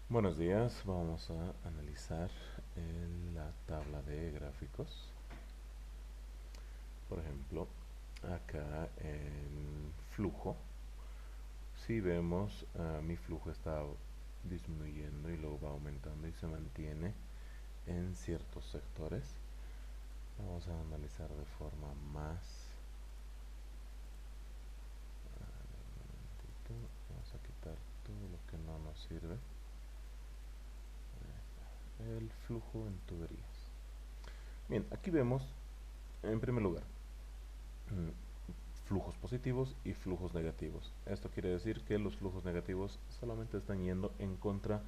Buenos días, vamos a analizar la tabla de gráficos. Por ejemplo, acá en flujo, si vemos mi flujo está disminuyendo y luego va aumentando y se mantiene en ciertos sectores. Vamos a analizar de forma más... un momentito, vamos a quitar todo lo que no nos sirve. El flujo en tuberías. Bien, aquí vemos, en primer lugar, flujos positivos y flujos negativos. Esto quiere decir que los flujos negativos solamente están yendo en contra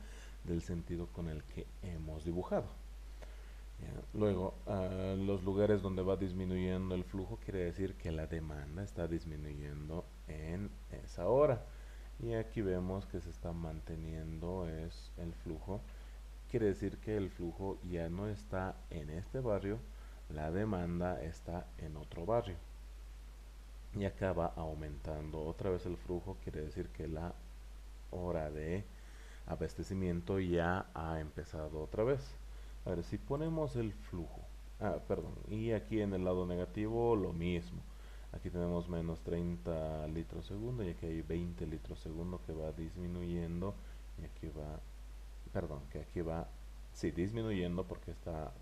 del sentido con el que hemos dibujado. ¿Ya? Luego, los lugares donde va disminuyendo el flujo quiere decir que la demanda está disminuyendo en esa hora. Y aquí vemos que se está manteniendo es el flujo. Quiere decir que el flujo ya no está en este barrio, la demanda está en otro barrio. Y acá va aumentando otra vez el flujo, quiere decir que la hora de abastecimiento ya ha empezado otra vez. A ver, si ponemos el flujo, perdón, y aquí en el lado negativo lo mismo. Aquí tenemos menos 30 litros segundo y aquí hay 20 litros segundo que va disminuyendo y aquí va, perdón, que aquí va, sí, disminuyendo porque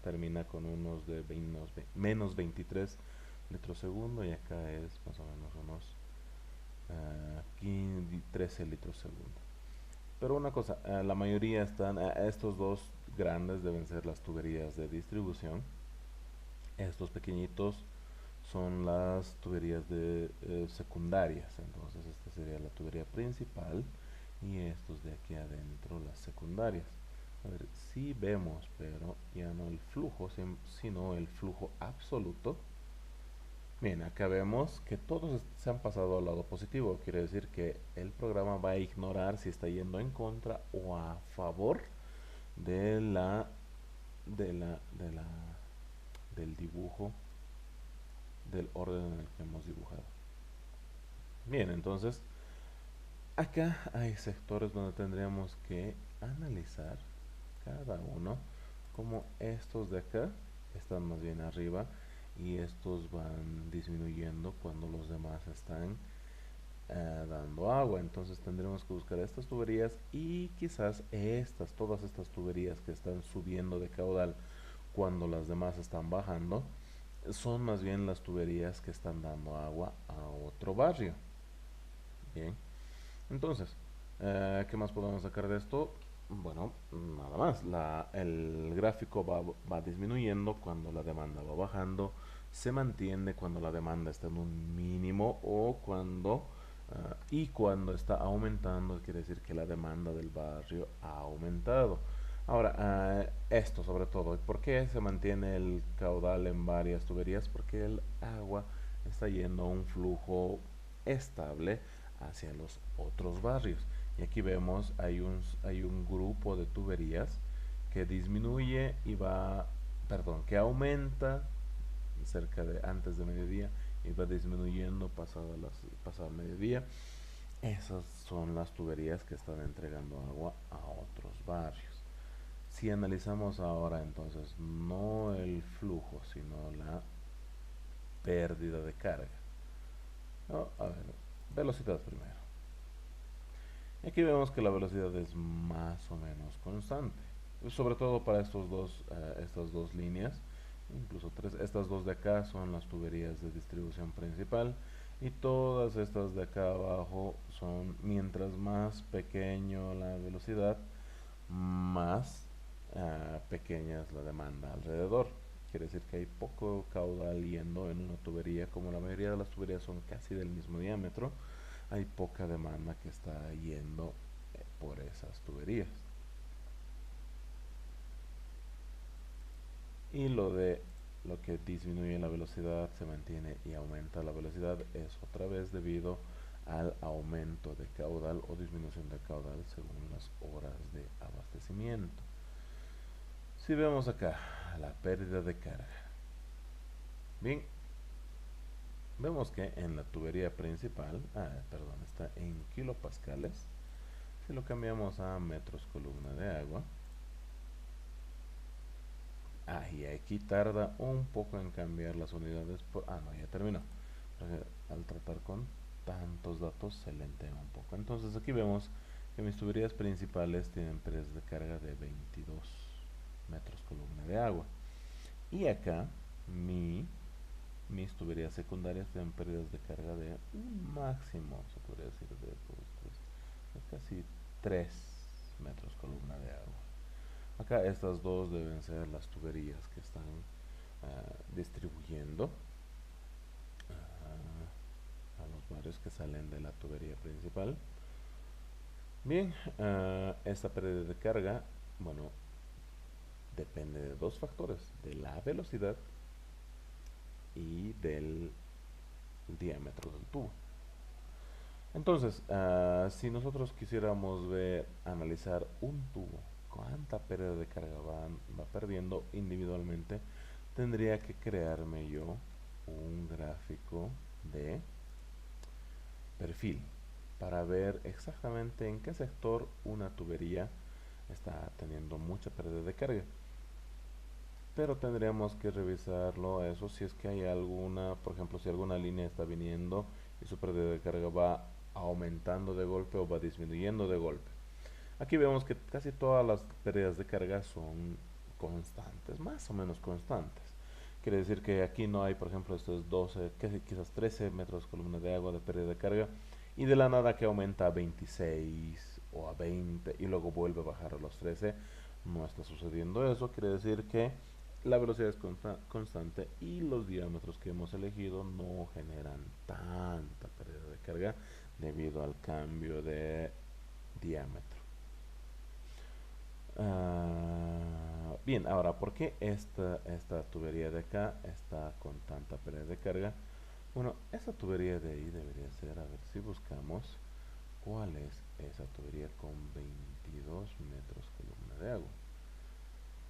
termina con unos de menos 23 litros segundo y acá es más o menos unos 15, 13 litros segundo. Pero una cosa, la mayoría están, estos dos grandes deben ser las tuberías de distribución. Estos pequeñitos son las tuberías de secundarias. Entonces esta sería la tubería principal y estos de aquí adentro las secundarias. A ver, si vemos, pero ya no el flujo, sino el flujo absoluto. Bien, acá vemos que todos se han pasado al lado positivo. Quiere decir que el programa va a ignorar si está yendo en contra o a favor de de la, de la, del dibujo, del orden en el que hemos dibujado. Bien, entonces acá hay sectores donde tendríamos que analizar cada uno, como estos de acá están más bien arriba y estos van disminuyendo cuando los demás están dando agua. Entonces tendremos que buscar estas tuberías y quizás todas estas tuberías que están subiendo de caudal cuando las demás están bajando, son más bien las tuberías que están dando agua a otro barrio. Bien, entonces, ¿qué más podemos sacar de esto? Bueno, nada más. El gráfico va disminuyendo cuando la demanda va bajando, se mantiene cuando la demanda está en un mínimo o y cuando está aumentando, quiere decir que la demanda del barrio ha aumentado. Ahora, esto sobre todo, ¿por qué se mantiene el caudal en varias tuberías? Porque el agua está yendo a un flujo estable hacia los otros barrios. Y aquí vemos, hay un grupo de tuberías que disminuye y va, perdón, que aumenta antes de mediodía y va disminuyendo pasado mediodía. Esas son las tuberías que están entregando agua a otros barrios. Si analizamos ahora entonces no el flujo, sino la pérdida de carga. No, a ver, velocidad primero. Aquí vemos que la velocidad es más o menos constante, sobre todo para estas dos líneas, incluso tres. Estas dos de acá son las tuberías de distribución principal y todas estas de acá abajo son, mientras más pequeño la velocidad, más pequeña es la demanda alrededor. Quiere decir que hay poco caudal yendo en una tubería, como la mayoría de las tuberías son casi del mismo diámetro, hay poca demanda que está yendo por esas tuberías. Y lo que disminuye la velocidad se mantiene y aumenta la velocidad es otra vez debido al aumento de caudal o disminución de caudal según las horas de abastecimiento. Si vemos acá la pérdida de carga, bien, vemos que en la tubería principal, perdón, está en kilopascales. Si lo cambiamos a metros columna de agua, y aquí tarda un poco en cambiar las unidades no, ya terminó. Porque al tratar con tantos datos se lentea un poco. Entonces aquí vemos que mis tuberías principales tienen pérdidas de carga de 22 metros columna de agua. Y acá mis tuberías secundarias tienen pérdidas de carga de un máximo, se podría decir, de 2, 3, casi 3 metros columna de agua. Acá estas dos deben ser las tuberías que están distribuyendo a los barrios que salen de la tubería principal. Bien, esta pérdida de carga, bueno, depende de dos factores, de la velocidad y del diámetro del tubo. Entonces, si nosotros quisiéramos analizar un tubo, cuánta pérdida de carga va perdiendo individualmente, tendría que crearme yo un gráfico de perfil para ver exactamente en qué sector una tubería está teniendo mucha pérdida de carga. Pero tendríamos que revisarlo eso si es que hay alguna, por ejemplo, si alguna línea está viniendo y su pérdida de carga va aumentando de golpe o va disminuyendo de golpe. Aquí vemos que casi todas las pérdidas de carga son constantes, más o menos constantes. Quiere decir que aquí no hay, por ejemplo, estos 12, quizás 13 metros columna de agua de pérdida de carga y de la nada que aumenta a 26 o a 20 y luego vuelve a bajar a los 13. No está sucediendo eso, quiere decir que la velocidad es constante y los diámetros que hemos elegido no generan tanta pérdida de carga debido al cambio de diámetro. Bien, ahora, ¿por qué esta tubería de acá está con tanta pérdida de carga? Bueno, esa tubería de ahí debería ser, a ver si buscamos cuál es esa tubería con 22 metros columna de agua.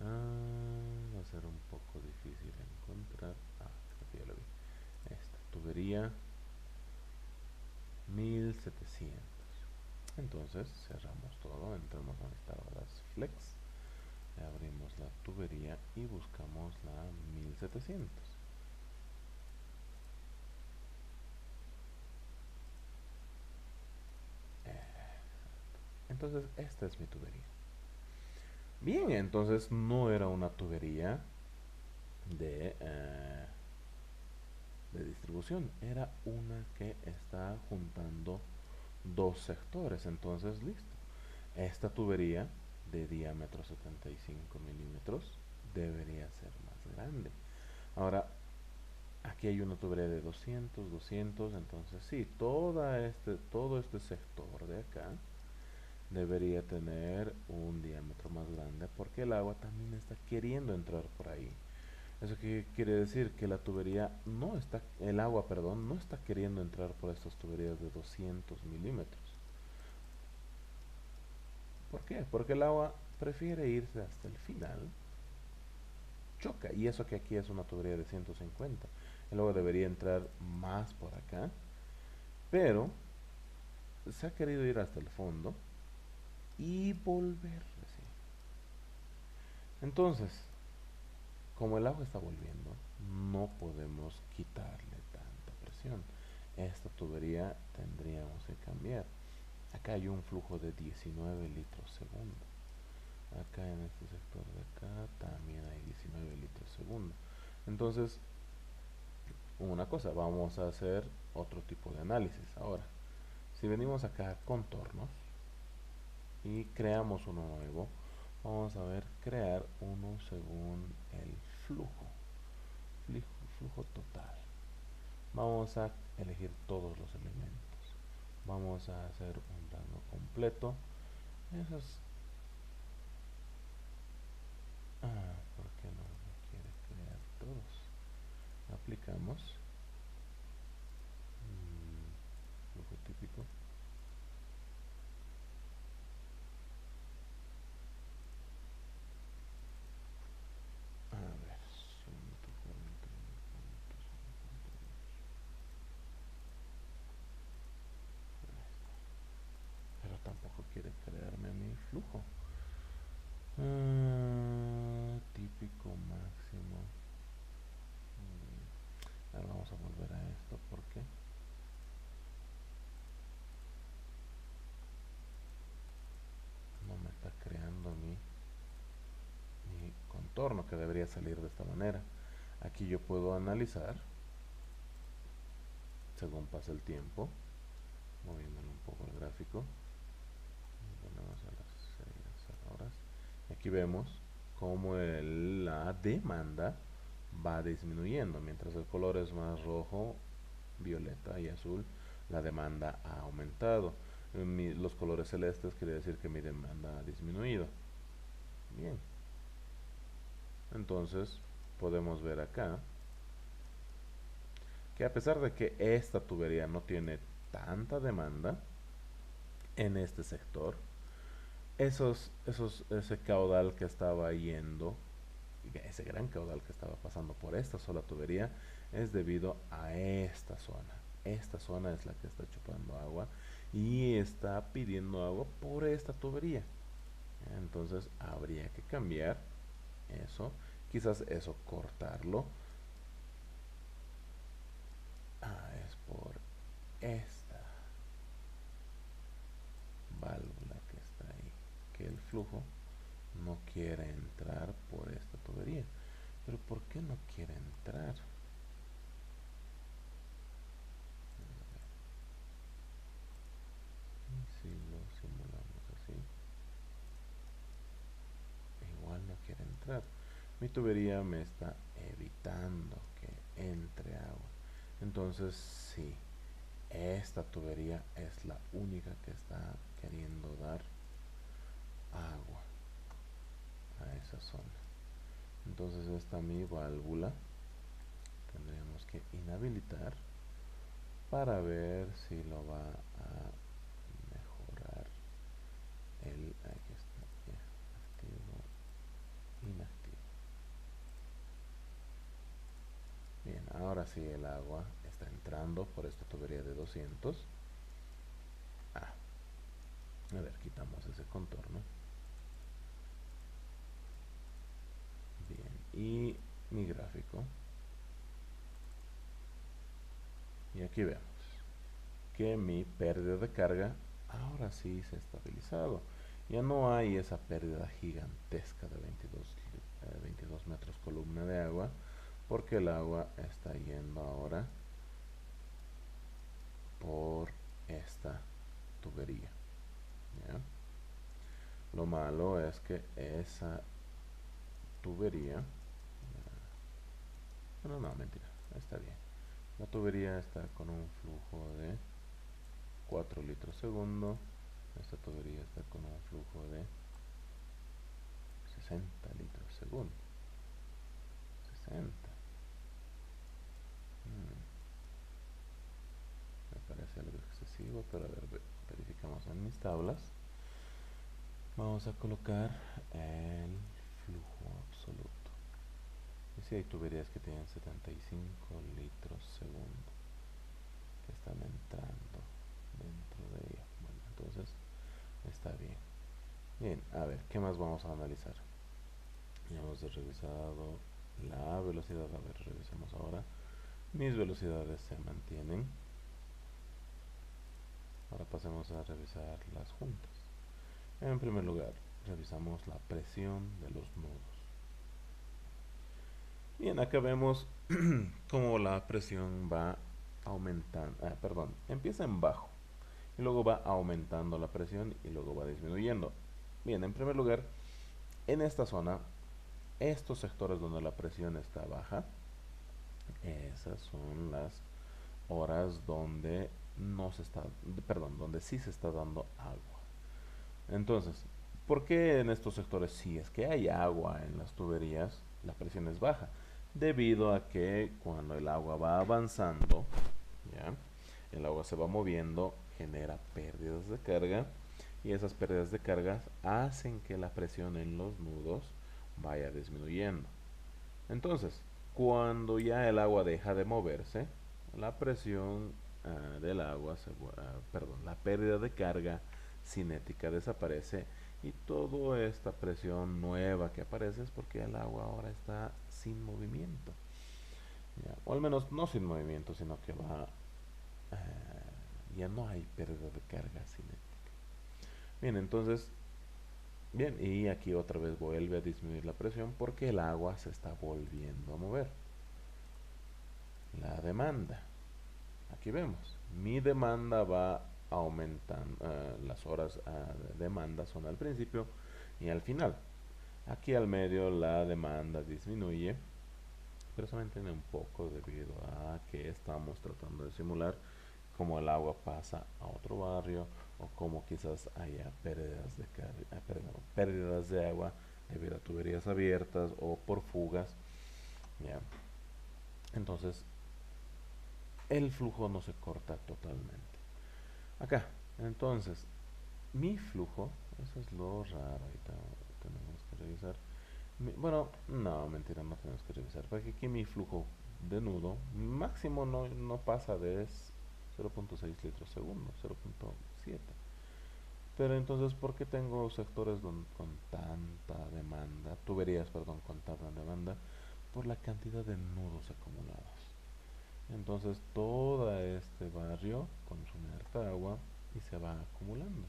Va a ser un poco difícil encontrar. Creo que ya lo vi. Esta tubería 1700. Entonces cerramos todo, entramos a instaladoras Flex, abrimos la tubería y buscamos la 1700. Entonces esta es mi tubería. Bien, entonces no era una tubería de distribución, era una que está juntando dos sectores. Entonces listo, esta tubería de diámetro 75 milímetros debería ser más grande. Ahora, aquí hay una tubería de 200, 200, entonces sí, todo este sector de acá debería tener un diámetro más grande porque el agua también está queriendo entrar por ahí. Eso quiere decir que la tubería no está, el agua, perdón, no está queriendo entrar por estas tuberías de 200 milímetros. ¿Por qué? Porque el agua prefiere irse hasta el final, choca, y eso que aquí es una tubería de 150. El agua debería entrar más por acá, pero se ha querido ir hasta el fondo y volver así. Entonces, como el agua está volviendo, no podemos quitarle tanta presión. Esta tubería tendríamos que cambiar. Acá hay un flujo de 19 litros segundo. Acá en este sector de acá también hay 19 litros segundo. Entonces, una cosa, vamos a hacer otro tipo de análisis. Ahora, si venimos acá a contornos y creamos uno nuevo, vamos a ver crear uno según el flujo, flujo total. Vamos a elegir todos los elementos. Vamos a hacer un plano completo. Eso es... ¿por qué no me quiere crear todos? Aplicamos flujo típico. A ver, 141 puntos. Pero tampoco quiere crear contorno que debería salir de esta manera. Aquí yo puedo analizar según pasa el tiempo, moviéndolo un poco el gráfico. Ponemos a las 6 horas. Aquí vemos cómo la demanda va disminuyendo. Mientras el color es más rojo, violeta y azul, la demanda ha aumentado. Los colores celestes quiere decir que mi demanda ha disminuido. Bien. Entonces, podemos ver acá que a pesar de que esta tubería no tiene tanta demanda en este sector, ese caudal que estaba yendo, ese gran caudal que estaba pasando por esta sola tubería, es debido a esta zona. Esta zona es la que está chupando agua y está pidiendo agua por esta tubería. Entonces habría que cambiar eso, quizás eso cortarlo. Es por esta válvula que está ahí, que el flujo no quiere entrar por esta tubería. Pero ¿por qué no quiere entrar? Y si lo simulamos así, igual no quiere entrar. Mi tubería me está evitando que entre agua. Entonces sí, esta tubería es la única que está queriendo dar agua a esa zona. Entonces esta mi válvula tendríamos que inhabilitar para ver si lo va a mejorar. Aquí está, ya, activo, inactivo. Bien, ahora sí el agua está entrando por esta tubería de 200. A ver, quitamos ese contorno. Bien, y mi gráfico. Y aquí vemos que mi pérdida de carga ahora sí se ha estabilizado. Ya no hay esa pérdida gigantesca de 22 metros columna de agua, porque el agua está yendo ahora por esta tubería. ¿Ya? Lo malo es que esa tubería, no, mentira, está bien. La tubería está con un flujo de 4 litros segundo. Esta tubería está con un flujo de 60 litros segundo. 60. Me parece algo excesivo, pero a ver, verificamos en mis tablas. Vamos a colocar el flujo absoluto. Y si hay tuberías que tienen 75 litros segundo que están entrando dentro de ella. Bueno, entonces está bien. Bien, a ver, ¿qué más vamos a analizar? Ya hemos revisado la velocidad. A ver, revisemos ahora. Mis velocidades se mantienen. Ahora pasemos a revisar las juntas. En primer lugar, revisamos la presión de los nudos. Bien, acá vemos cómo la presión va aumentando, empieza en bajo y luego va aumentando la presión y luego va disminuyendo. Bien, en primer lugar, en esta zona, estos sectores donde la presión está baja, esas son las horas donde no se está, donde sí se está dando agua. Entonces, ¿por qué en estos sectores, si es que hay agua en las tuberías, la presión es baja? Debido a que cuando el agua va avanzando, ¿ya? El agua se va moviendo, genera pérdidas de carga y esas pérdidas de carga hacen que la presión en los nudos vaya disminuyendo. Entonces, cuando ya el agua deja de moverse, la presión del agua, la pérdida de carga cinética desaparece y toda esta presión nueva que aparece es porque el agua ahora está sin movimiento. ¿Ya? O al menos no sin movimiento, sino que ya no hay pérdida de carga cinética. Bien, entonces Bien, y aquí otra vez vuelve a disminuir la presión porque el agua se está volviendo a mover. La demanda. Aquí vemos, mi demanda va aumentando, las horas de demanda son al principio y al final. Aquí al medio la demanda disminuye, pero se mantiene un poco debido a que estamos tratando de simular cómo el agua pasa a otro barrio o cómo quizás haya pérdidas de agua debido a tuberías abiertas o por fugas. ¿Ya? Entonces, el flujo no se corta totalmente. Acá, entonces, mi flujo, eso es lo raro, ahorita tenemos que revisar. Bueno, no, mentira, no tenemos que revisar, porque aquí mi flujo de nudo máximo no pasa de 0.6 litros segundo, 0.7. Pero entonces, ¿por qué tengo sectores con tanta demanda, tuberías, perdón, con tanta demanda? Por la cantidad de nudos acumulados. Entonces, todo este barrio consume harta agua y se va acumulando.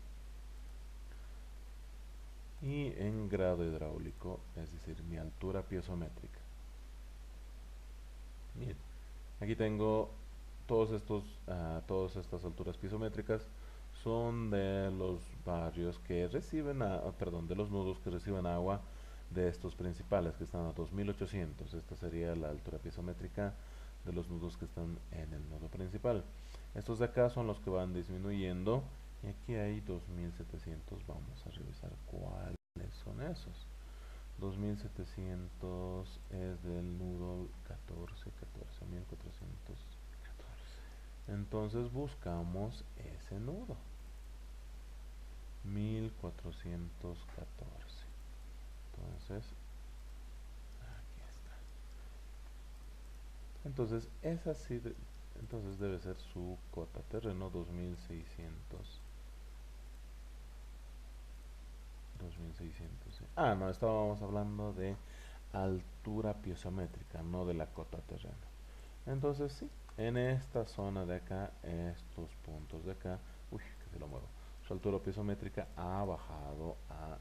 Y en grado hidráulico, es decir, mi altura piezométrica. Bien, aquí tengo todas estas alturas piezométricas son de los barrios que reciben, perdón, de los nudos que reciben agua de estos principales que están a 2800. Esta sería la altura piezométrica de los nudos que están en el nodo principal. Estos de acá son los que van disminuyendo y aquí hay 2700. Vamos a revisar cuáles son esos. 2700 es del nudo 14414. Entonces buscamos ese nudo, 1414. Entonces, aquí está. Entonces, esa sí, entonces debe ser su cota terreno, 2600. 2600. Ah, no, estábamos hablando de altura piezométrica, no de la cota terreno. Entonces sí, en esta zona de acá, estos puntos de acá, uy, que se lo muevo, su altura piezométrica ha bajado a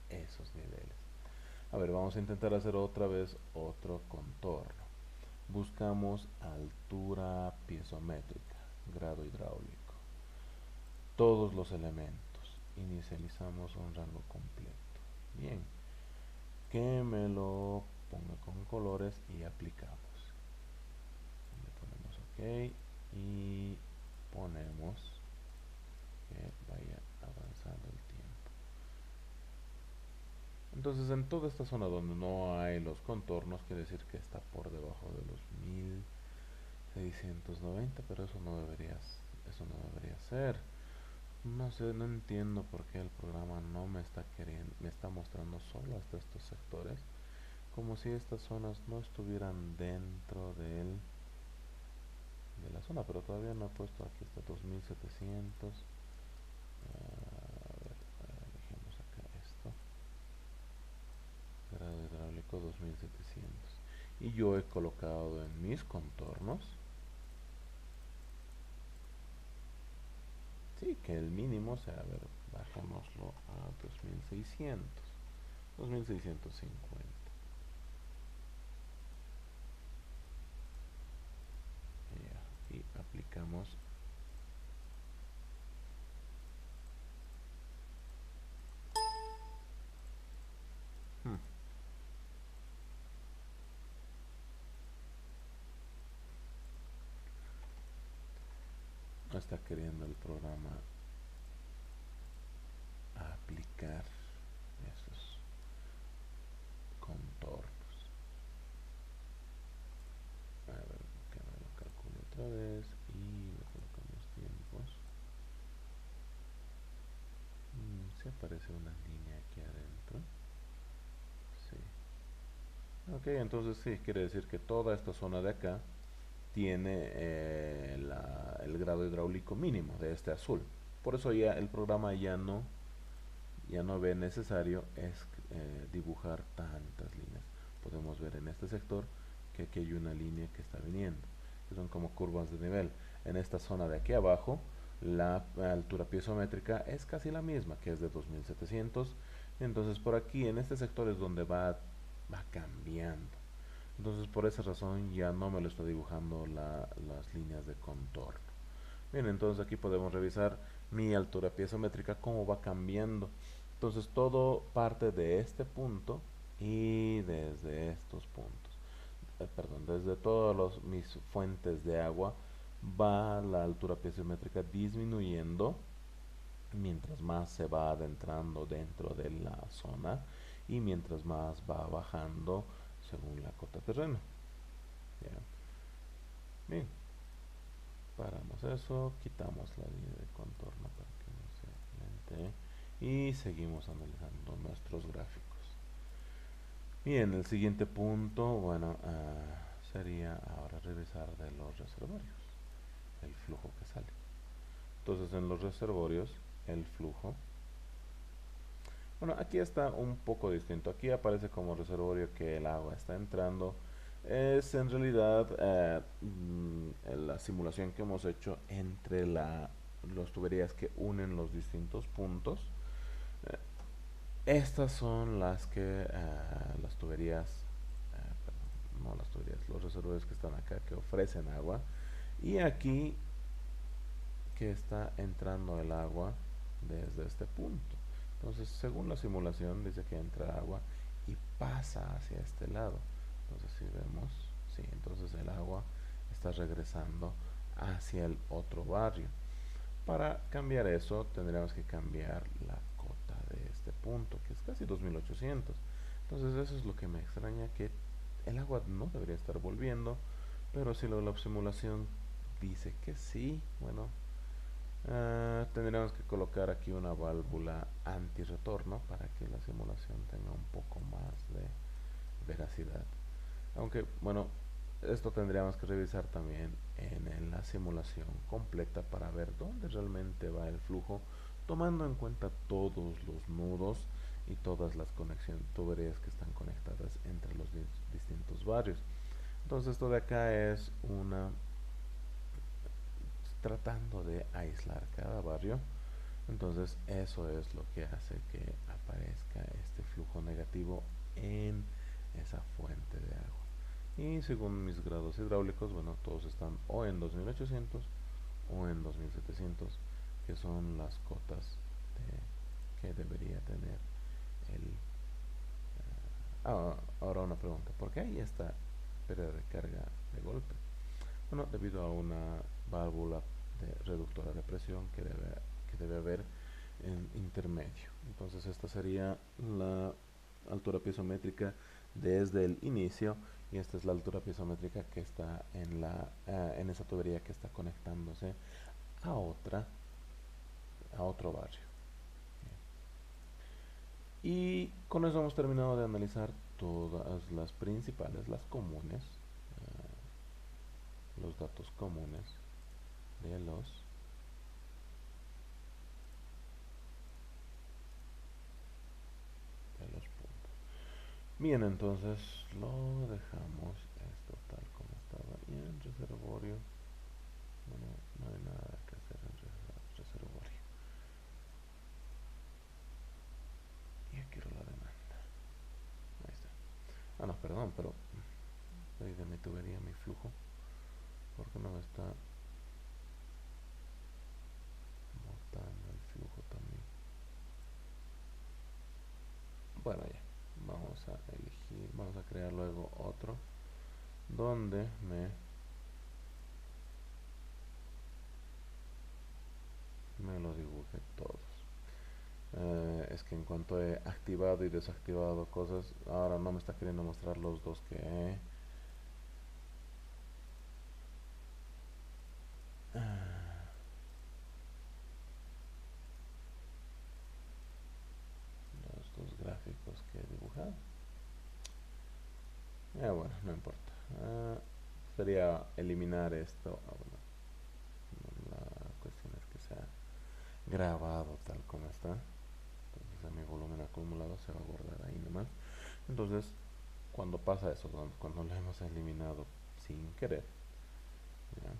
esos niveles. A ver, vamos a intentar hacer otra vez otro contorno. Buscamos altura piezométrica, grado hidráulico, todos los elementos. Inicializamos un rango completo. Bien, que me lo ponga con colores y aplicamos. Le ponemos OK y ponemos que vaya avanzando el tiempo. Entonces en toda esta zona donde no hay los contornos quiere decir que está por debajo de los 1690, pero eso no debería ser. No sé, no entiendo por qué el programa no me está queriendo, me está mostrando solo hasta estos sectores, como si estas zonas no estuvieran dentro de la zona, pero todavía no he puesto aquí hasta 2700. A ver, dejemos acá esto, grado hidráulico 2700, y yo he colocado en mis contornos, sí, que el mínimo sea, a ver, bajémoslo a 2600, 2650. Ya, y aplicamos. Hmm, está queriendo el programa aplicar esos contornos. A ver, que me lo calcule otra vez y le colocamos tiempos. Se aparece una línea aquí adentro. Sí. Ok, entonces sí, quiere decir que toda esta zona de acá tiene el grado hidráulico mínimo de este azul. Por eso ya el programa ya no ve necesario dibujar tantas líneas. Podemos ver en este sector que aquí hay una línea que está viniendo, que son como curvas de nivel. En esta zona de aquí abajo La altura piezométrica es casi la misma, que es de 2700. Entonces por aquí, en este sector es donde va cambiando. Entonces por esa razón ya no me lo está dibujando las líneas de contorno. Bien, entonces aquí podemos revisar mi altura piezométrica, cómo va cambiando. Entonces todo parte de este punto y desde estos puntos. Perdón, desde todas mis fuentes de agua va la altura piezométrica disminuyendo mientras más se va adentrando dentro de la zona y mientras más va bajando según la cota terreno. ¿Ya? Bien, paramos eso, quitamos la línea de contorno para que no se lente y seguimos analizando nuestros gráficos. Bien, el siguiente punto, bueno, sería ahora revisar de los reservorios, el flujo que sale. Entonces en los reservorios, el flujo, bueno, aquí está un poco distinto. Aquí aparece como reservorio que el agua está entrando. Es en realidad la simulación que hemos hecho entre las tuberías que unen los distintos puntos. Eh, Estas son las tuberías, perdón, no las tuberías, los reservorios que están acá que ofrecen agua. Y aquí que está entrando el agua desde este punto. Entonces, según la simulación, dice que entra agua y pasa hacia este lado. Entonces, si vemos, sí, entonces el agua está regresando hacia el otro barrio. Para cambiar eso, tendríamos que cambiar la cota de este punto, que es casi 2800. Entonces, eso es lo que me extraña, que el agua no debería estar volviendo, pero si la simulación dice que sí, bueno, tendríamos que colocar aquí una válvula antirretorno para que la simulación tenga un poco más de veracidad. Aunque, bueno, esto tendríamos que revisar también en la simulación completa para ver dónde realmente va el flujo, tomando en cuenta todos los nudos y todas las tuberías que están conectadas entre los distintos barrios. Entonces esto de acá es tratando de aislar cada barrio. Entonces eso es lo que hace que aparezca este flujo negativo en esa fuente de agua. Y según mis grados hidráulicos, bueno, todos están o en 2800 o en 2700, que son las cotas que debería tener el... ahora una pregunta, ¿por qué hay esta pérdida de carga de golpe? Bueno, debido a una válvula reductora de presión que debe haber en intermedio. Entonces esta sería la altura piezométrica desde el inicio y esta es la altura piezométrica que está en esa tubería que está conectándose a a otro barrio. Y con eso hemos terminado de analizar todas las principales, las comunes, los datos comunes de los puntos. Bien, entonces lo dejamos esto tal como estaba. Y en reservorio, bueno, no hay nada que hacer en reservorio. Y aquí quiero la demanda. Ahí está. Ah, no, perdón, pero ahí de mi tubería, mi flujo. Porque no me está botando el flujo también. Bueno, ya. Vamos a elegir, vamos a crear luego otro donde me lo dibuje todos. Es que en cuanto he activado y desactivado cosas, ahora no me está queriendo mostrar los dos que he los dos gráficos que he dibujado. Bueno, no importa. Sería eliminar esto. Bueno, la cuestión es que sea grabado tal como está. Entonces a mi volumen acumulado se va a guardar ahí nomás. Entonces, cuando pasa eso, cuando lo hemos eliminado sin querer, ¿ya?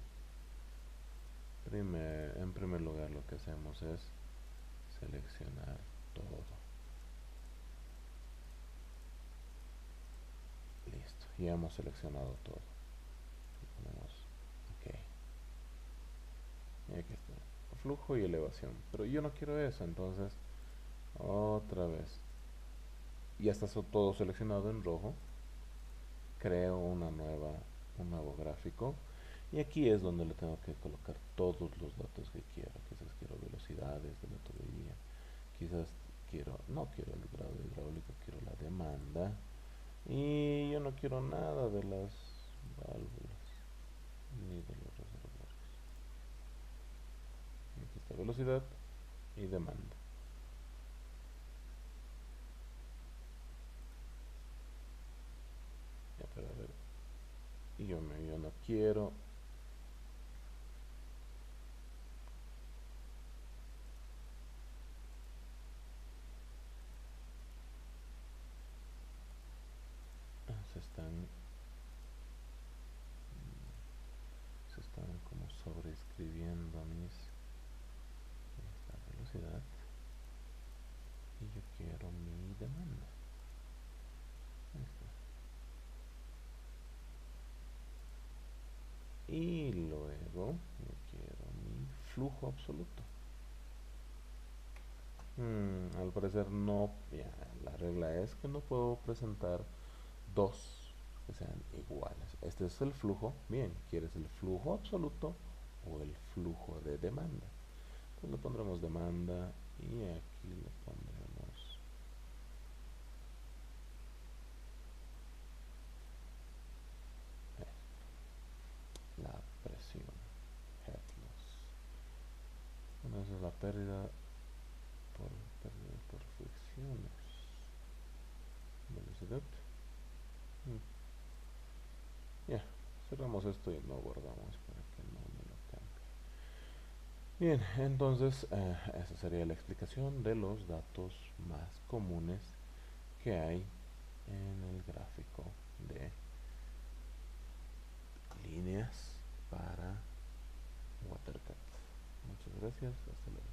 En primer lugar lo que hacemos es seleccionar todo. Listo, ya hemos seleccionado todo. Ponemos OK. Y aquí está, flujo y elevación. Pero yo no quiero eso, entonces otra vez. Ya está todo seleccionado en rojo. Creo un nuevo gráfico. Y aquí es donde le tengo que colocar todos los datos que quiero. Quizás quiero velocidades de la tubería. Quizás no quiero el grado hidráulico, quiero la demanda. Y yo no quiero nada de las válvulas ni de los reservorios. Aquí está velocidad y demanda. Ya, pero a ver. Y yo no quiero. Se están se están como sobreescribiendo esta velocidad y yo quiero mi demanda. Ahí está. Y luego yo quiero mi flujo absoluto. Al parecer no, ya, la regla es que no puedo presentar dos que sean iguales. Este es el flujo. Bien, ¿quieres el flujo absoluto o el flujo de demanda? Entonces le pondremos demanda y aquí le pondremos la presión, head loss. Bueno, esa es la pérdida por fricciones. Velocidad. Mm, Ya, cerramos esto y lo guardamos para que no me lo cambie. Bien, entonces esa sería la explicación de los datos más comunes que hay en el gráfico de líneas para WaterCat. Muchas gracias, hasta luego.